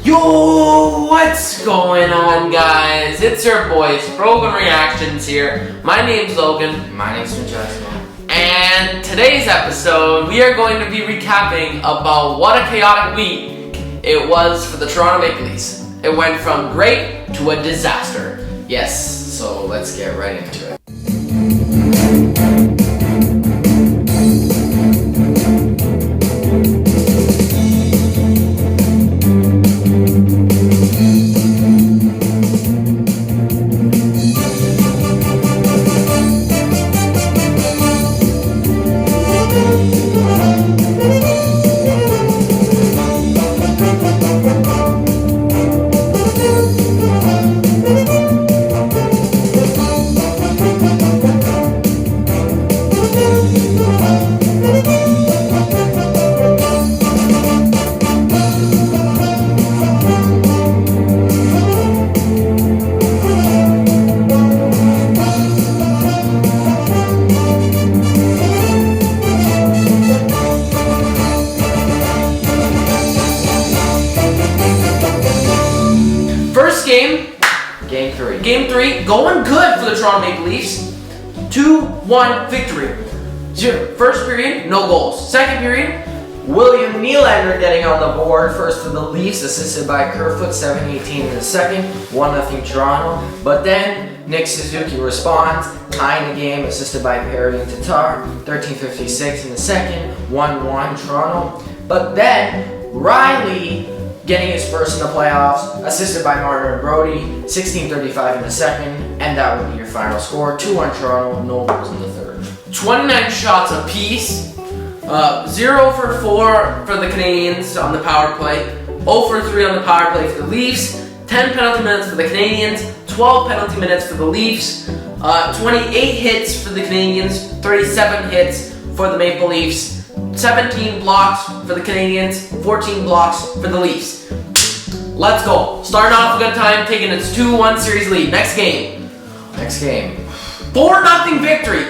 Yo, what's going on, guys? It's your boys, Brogan Reactions here. My name's Logan. My name's Francesco. And today's episode, we are going to be recapping about what a chaotic week it was for the Toronto Maple Leafs. It went from great to a disaster. Yes, so let's get right into it. Game 3, going good for the Toronto Maple Leafs. 2-1 victory. First period, no goals. Second period, William Nylander getting on the board first for the Leafs, assisted by Kerfoot, 7:18 in the second, 1-0 Toronto. But then Nick Suzuki responds, tying the game, assisted by Perry and Tatar, 13:56 in the second, 1-1 Toronto. But then Riley getting his first in the playoffs, assisted by Martin and Brody, 16:35 in the second, and that would be your final score. 2-1 Toronto, no goals in the third. 29 shots apiece. 0 for 4 for the Canadians on the power play. 0 for 3 on the power play for the Leafs. 10 penalty minutes for the Canadians. 12 penalty minutes for the Leafs. 28 hits for the Canadians. 37 hits for the Maple Leafs. 17 blocks for the Canadians, 14 blocks for the Leafs. Let's go. Starting off a good time, taking its 2-1 series lead. Next game. 4-0 victory.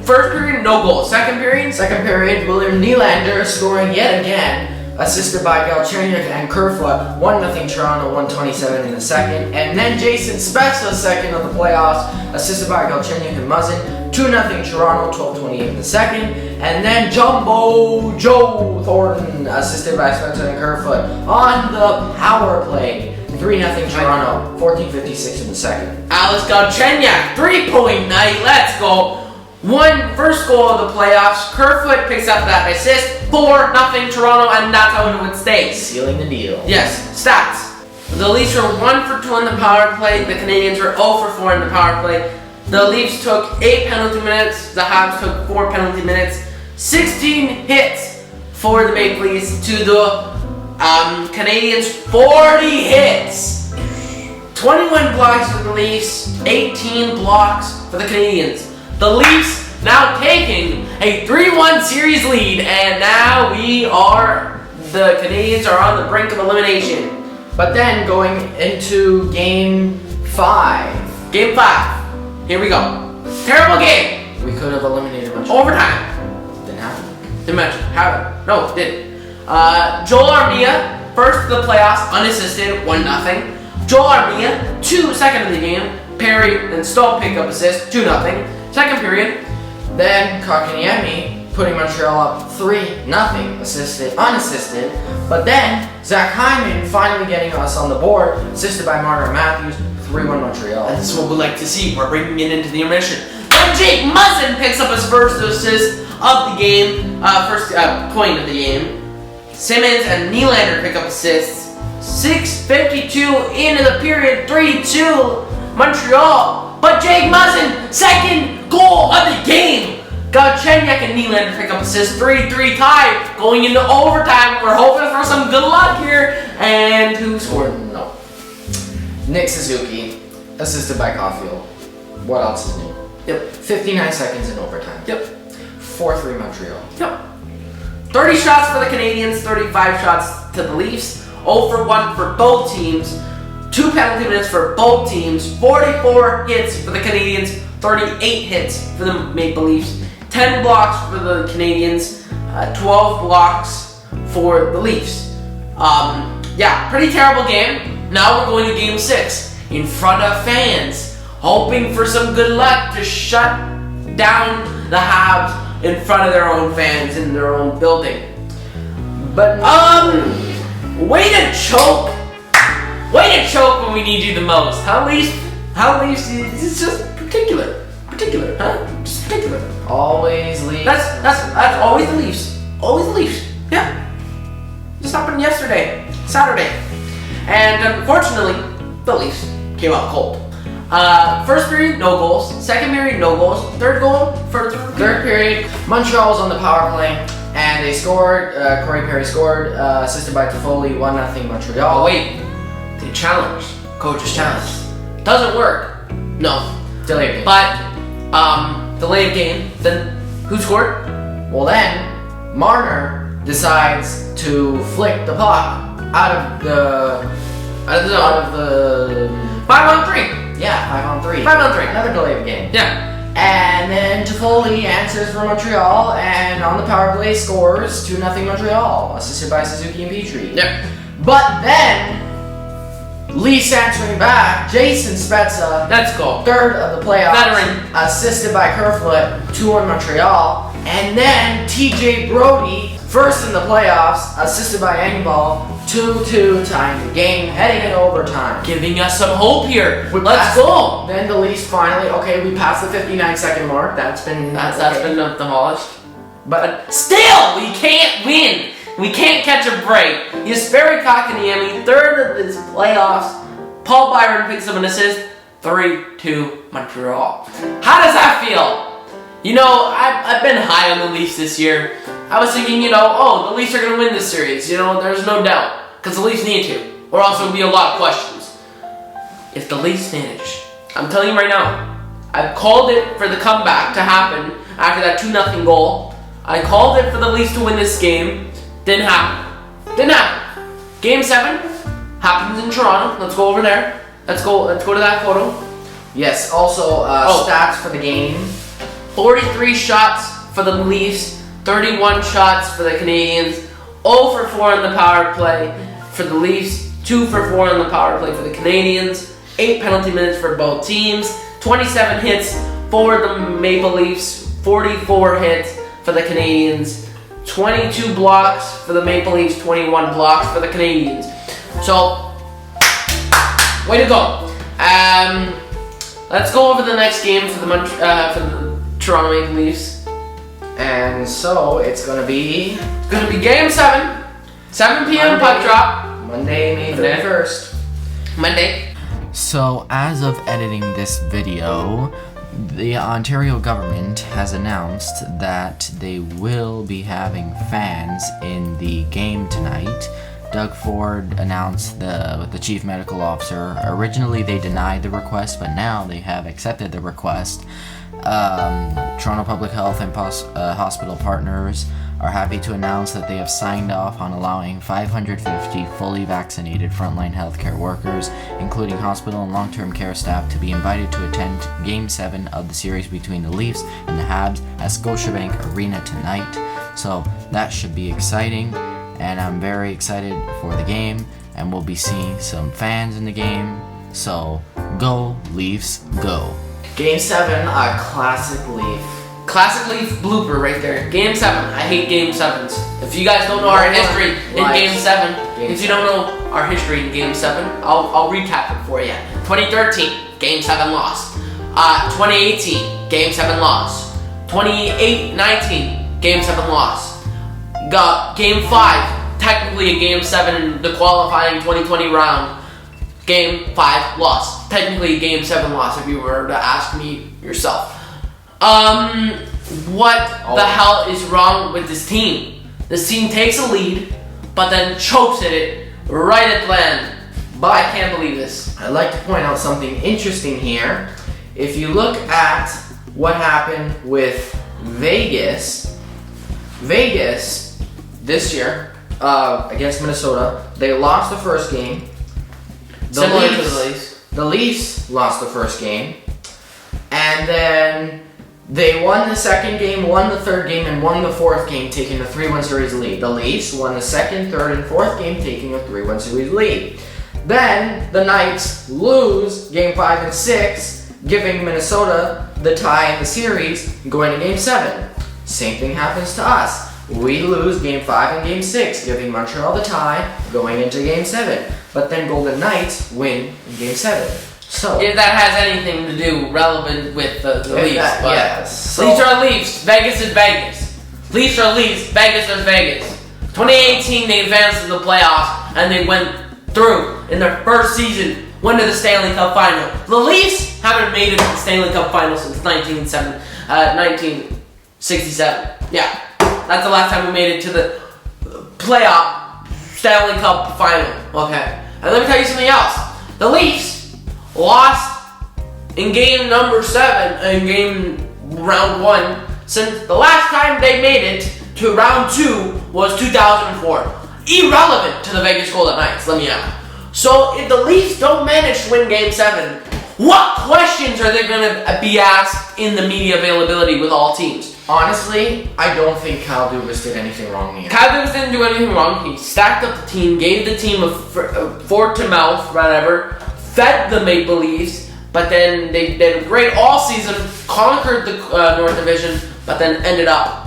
First period, no goals. Second period, William Nylander scoring yet again, assisted by Galchenyuk and Kerfoot, 1-0 Toronto, 1:27 in the second. And then Jason Spezza, second of the playoffs, assisted by Galchenyuk and Muzzin, 2-0 Toronto, 12:28 in the second. And then Jumbo Joe Thornton, assisted by Spencer and Kerfoot, on the power play, 3-0 Toronto, 14:56 in the second. Alex Galchenyuk, 3-point night. Let's go. First goal of the playoffs. Kerfoot picks up that assist. 4-0 Toronto, and that's how it would stay. Sealing the deal. Yes, stats. The Leafs were 1 for 2 in the power play. The Canadians were 0 for 4 in the power play. The Leafs took 8 penalty minutes. The Habs took 4 penalty minutes. 16 hits for the Maple Leafs to the Canadians. 40 hits. 21 blocks for the Leafs. 18 blocks for the Canadians. The Leafs now taking a 3-1 series lead, and now the Canadians are on the brink of elimination. But then going into Game 5. Game 5. Here we go. Terrible game. We could have eliminated much. Overtime. Didn't happen. Didn't mention. No, it didn't. Joel Armia, first of the playoffs, unassisted, 1-0. Joel Armia, second of the game. Perry and Stoll pick up assist, 2-0. Second period. Then Kotkaniemi putting Montreal up 3-0, unassisted. But then Zach Hyman finally getting us on the board, assisted by Martin Matthews, 3-1 Montreal. And this is what we like to see. We're bringing it into the intermission. Then Jake Muzzin picks up his first assist of the game, first point of the game. Simmons and Nylander pick up assists. 6:52 into the period, 3-2 Montreal. But Jake Muzzin, second goal of the game. Galchenyuk and Nylander pick up assists, 3-3 tie, going into overtime. We're hoping for some good luck here. And who scored? No. Nick Suzuki, assisted by Caulfield. What else is new? Yep. 59 seconds in overtime. Yep. 4-3 Montreal. Yep. 30 shots for the Canadians, 35 shots to the Leafs. 0 for 1 for both teams. 2 penalty minutes for both teams. 44 hits for the Canadians, 38 hits for the Maple Leafs. 10 blocks for the Canadians, 12 blocks for the Leafs. Yeah, pretty terrible game. Now we're going to game 6 in front of fans, hoping for some good luck to shut down the Habs in front of their own fans in their own building. But way to choke! Way to choke when we need you the most. How Leafs? It's just particular, huh? Just particular. always Leafs. That's always the Leafs. Always the Leafs. Yeah. Just happened yesterday, Saturday, and unfortunately, the Leafs came out cold. First period, no goals. Second period, no goals. Third goal, Third period, Montreal was on the power play, and they scored. Corey Perry scored, assisted by Toffoli, 1-0 Montreal. Oh wait, they challenged. Coach's challenge. Doesn't work. No. Delayed game. But, delayed game. Then, who scored? Well then, Marner decides to flick the puck out of the 5-on-3. Yeah, 5-on-3. 5-on-3. Another delayed game. Yeah. And then Toffoli answers for Montreal, and on the power play scores 2-0 Montreal, assisted by Suzuki and Petrie. Yeah. But then, Leafs answering back, Jason Spezza, Let's go. third of the playoffs, Veteran. assisted by Kerfoot, 2-1 Montreal. And then TJ Brody, first in the playoffs, assisted by Engvall, 2-2 tying the game, heading in overtime. Giving us some hope here. We Let's passed- go. Then the Leafs finally, we passed the 59-second mark. That's been demolished. But Still, we can't win. We can't catch a break. Jesperi Kotkaniemi, third of this playoffs. Paul Byron picks up an assist. 3-2 Montreal. How does that feel? You know, I've been high on the Leafs this year. I was thinking, the Leafs are going to win this series. There's no doubt. Because the Leafs need to. Or else there will be a lot of questions. If the Leafs manage, I'm telling you right now, I've called it for the comeback to happen after that 2-0 goal. I called it for the Leafs to win this game. Didn't happen. Game 7 happens in Toronto. Let's go over there. Let's go to that photo. yes, also stats for the game. 43 shots for the Leafs, 31 shots for the Canadians, 0 for 4 on the power play for the Leafs, 2 for 4 on the power play for the Canadians, 8 penalty minutes for both teams, 27 hits for the Maple Leafs, 44 hits for the Canadians, 22 blocks for the Maple Leafs, 21 blocks for the Canadians. So, way to go. Let's go over the next game for the Toronto Maple Leafs. And so it's gonna be Game 7, 7 p.m. puck drop. Monday, May 31st. Monday. So, as of editing this video, the Ontario government has announced that they will be having fans in the game tonight. Doug Ford announced the chief medical officer. Originally, they denied the request, but now they have accepted the request. Toronto Public Health and hospital partners are happy to announce that they have signed off on allowing 550 fully vaccinated frontline healthcare workers, including hospital and long-term care staff, to be invited to attend Game 7 of the series between the Leafs and the Habs at Scotiabank Arena tonight. So that should be exciting, and I'm very excited for the game, and we'll be seeing some fans in the game. So go Leafs, go! Game 7, a classic Leaf. Classic Leaf blooper right there. Game 7. I hate Game 7s. If you guys don't know our history in Game 7, if you don't know our history in Game 7, I'll recap it for you. 2013, Game 7 loss. 2018, Game 7 loss. 2019, Game 7 loss. Got Game 5, technically a Game 7 in the qualifying 2020 round. Game 5 loss. Technically a Game 7 loss if you were to ask me yourself. What the hell is wrong with this team? This team takes a lead, but then chokes at it right at the end. But I can't believe this. I'd like to point out something interesting here. If you look at what happened with Vegas this year against Minnesota, they lost the first game. Similar to the Leafs. The Leafs lost the first game, and then They won the second game, won the third game, and won the fourth game, taking a 3-1 series lead. The Leafs won the second, third, and fourth game, taking a 3-1 series lead. Then the Knights lose game 5 and 6, giving Minnesota the tie in the series, going to game 7. Same thing happens to us. We lose game 5 and game 6, giving Montreal the tie, going into game 7. But then Golden Knights win in game 7. So if that has anything to do relevant with the Leafs, but yes. So, Leafs are Leafs, Vegas is Vegas. Leafs are Leafs, Vegas is Vegas. 2018 they advanced to the playoffs and they went through in their first season, went to the Stanley Cup final. The Leafs haven't made it to the Stanley Cup final since 1967. Yeah, that's the last time we made it to the playoff Stanley Cup final. Okay, and let me tell you something else. The Leafs lost in game number 7 in game round 1 since the last time they made it to round 2 was 2004. Irrelevant to the Vegas Golden Knights, let me add. So if the Leafs don't manage to win game 7, what questions are they going to be asked in the media availability with all teams? honestly, I don't think Kyle Dubas did anything wrong here. Kyle Dubas didn't do anything wrong. He stacked up the team, gave the team a fork to mouth, whatever, fed the Maple Leafs, but then they did great all season, conquered the North Division, but then ended up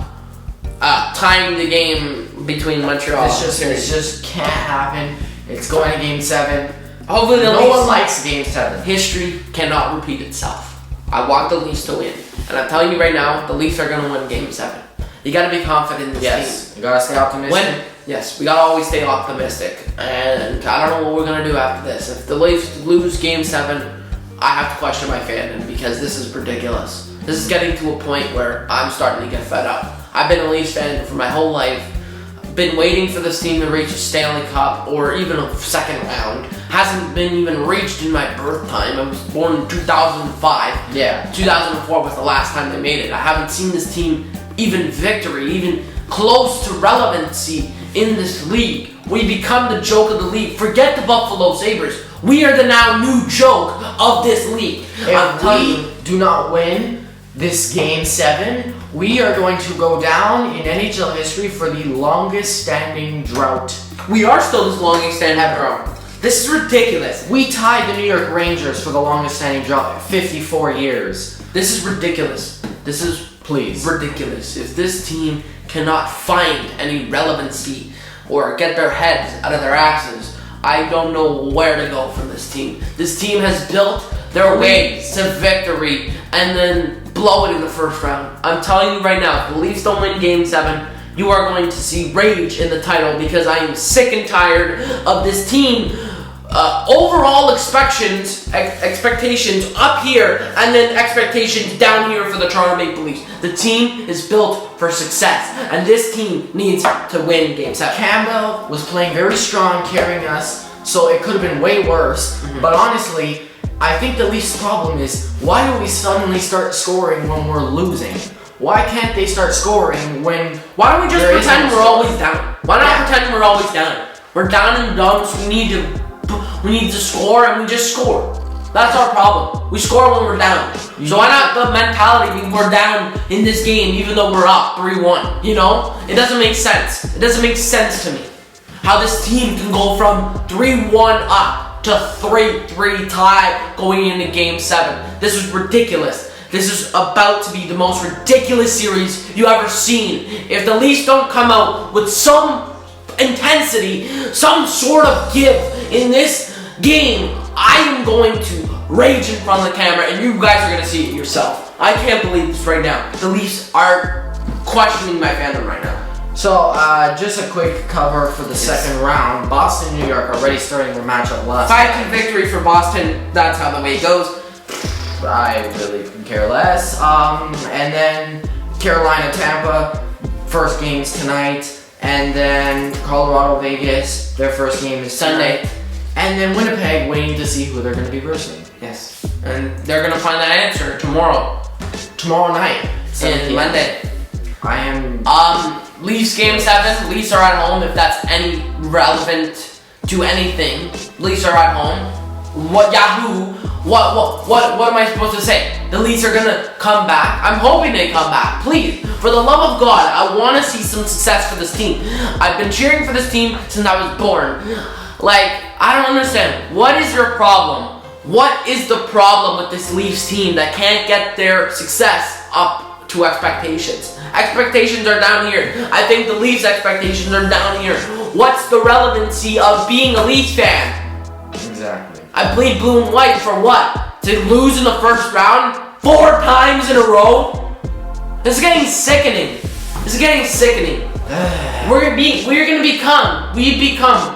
tying the game between Montreal. It just can't happen. It's going to Game 7. Hopefully the no Leafs, one likes Game 7. History cannot repeat itself. I want the Leafs to win, and I'm telling you right now, the Leafs are going to win Game 7. You got to be confident in this team. You got to stay optimistic. Yes, we got to always stay optimistic, and I don't know what we're going to do after this. If the Leafs lose Game 7, I have to question my fandom because this is ridiculous. This is getting to a point where I'm starting to get fed up. I've been a Leafs fan for my whole life. Been waiting for this team to reach a Stanley Cup or even a second round. Hasn't been even reached in my birth time. I was born in 2005. Yeah. 2004 was the last time they made it. I haven't seen this team even victory, even close to relevancy in this league. We become the joke of the league. Forget the Buffalo Sabres. We are the now new joke of this league. If we do not win this Game 7, we are going to go down in NHL history for the longest standing drought. We are still this longest standing drought. This is ridiculous. We tied the New York Rangers for the longest standing drought, 54 years. This is ridiculous. This is ridiculous. If this team cannot find any relevancy or get their heads out of their asses, I don't know where to go from this team. This team has built their way to victory and then blow it in the first round. I'm telling you right now, if the Leafs don't win Game 7, you are going to see rage in the title because I am sick and tired of this team. Overall expectations up here and then expectations down here for the Toronto Maple Leafs. The team is built for success and this team needs to win Game 7. Campbell was playing very strong, carrying us, so it could have been way worse. But honestly, I think the Leafs' problem is, why do we suddenly start scoring when we're losing? Why can't they start scoring when... Why don't we just pretend we're always down? Why not pretend we're always down? We're down in the dumps, we need to score and we just score. That's our problem. We score when we're down. So why not the mentality when we're down in this game even though we're up 3-1, you know? It doesn't make sense. It doesn't make sense to me. How this team can go from 3-1 up to 3-3 tie going into Game 7. This is ridiculous. This is about to be the most ridiculous series you ever seen. If the Leafs don't come out with some intensity, some sort of give in this game, I am going to rage in front of the camera and you guys are going to see it yourself. I can't believe this right now. The Leafs are questioning my fandom right now. So, just a quick cover for the second round. Boston, New York already starting their matchup last 5-2 victory for Boston. That's how the way it goes. I really could care less. And then Carolina, Tampa, first game's tonight. And then Colorado, Vegas, their first game is Sunday. And then Winnipeg, waiting to see who they're going to be versing. Yes. And they're going to find that answer tomorrow. Tomorrow night. And Monday. I am... Leafs Game 7. Leafs are at home if that's any relevant to anything. Leafs are at home. What Yahoo What am I supposed to say? The Leafs are gonna come back. I'm hoping they come back. Please, for the love of God, I want to see some success for this team. I've been cheering for this team since I was born. Like, I don't understand. What is your problem? What is the problem with this Leafs team that can't get their success up to expectations? Expectations are down here. I think the Leafs' expectations are down here. What's the relevancy of being a Leafs fan? Exactly. I bleed blue and white for what? To lose in the first round 4 times in a row? This is getting sickening. This is getting sickening. We've become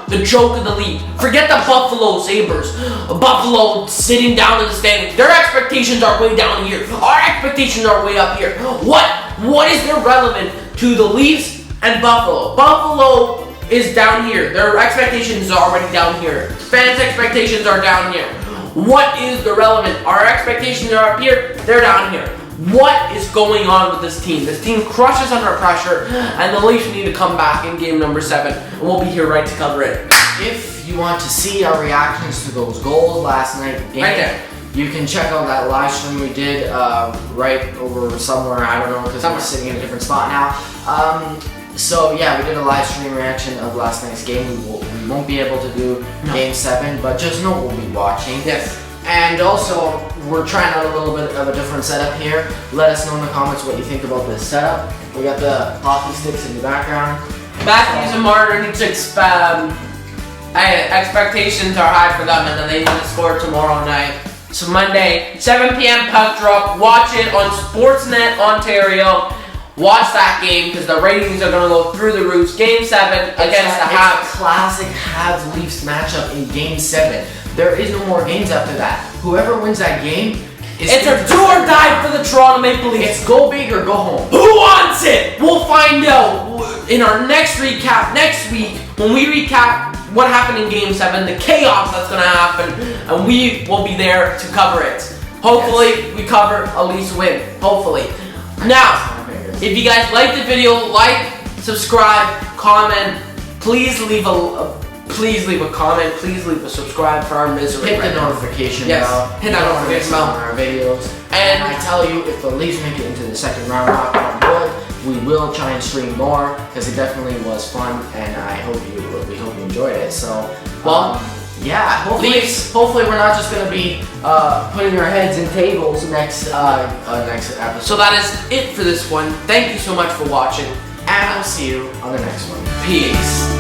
the joke of the league. Forget the Buffalo Sabres. Buffalo sitting down in the standings. Their expectations are way down here. Our expectations are way up here. What is there relevant to the Leafs and Buffalo? Buffalo is down here. Their expectations are already down here. Fans' expectations are down here. What is the relevant? Our expectations are up here. They're down here. What is going on with this team? This team crushes under pressure, and the Leafs need to come back in game number 7, and we'll be here right to cover it. If you want to see our reactions to those goals last night game, Right there. you can check out that live stream we did right over somewhere, I don't know, because I'm sitting in a different spot now. So yeah, we did a live stream reaction of last night's game. We won't be able to do game 7, but just know we'll be watching. Yes. And also, we're trying out a little bit of a different setup here. Let us know in the comments what you think about this setup. We got the hockey sticks in the background. Matthews and Marner need to expectations are high for them, and then they need to score tomorrow night. So Monday, 7 p.m. puck drop. Watch it on Sportsnet Ontario. Watch that game because the ratings are going to go through the roof. Game 7 against the Habs. It's a classic Habs-Leafs matchup in Game 7. There is no more games after that. Whoever wins that game is... It's a do or die for the Toronto Maple Leafs. It's go big or go home. Who wants it? We'll find out in our next recap next week when we recap what happened in Game 7, the chaos that's going to happen, and we will be there to cover it. Hopefully, we cover a Leafs win. Hopefully. Now, if you guys liked the video, like, subscribe, comment. Please leave a comment. Please leave a subscribe for our misery. Hit the notification bell. Hit that notification bell on our videos. And I tell you, if the Leafs make it into the second round, knock on wood, we will try and stream more because it definitely was fun, and we hope you enjoyed it. So, yeah, hopefully we're not just gonna be putting our heads in tables next episode. so that is it for this one. Thank you so much for watching, and I'll see you on the next one. Peace.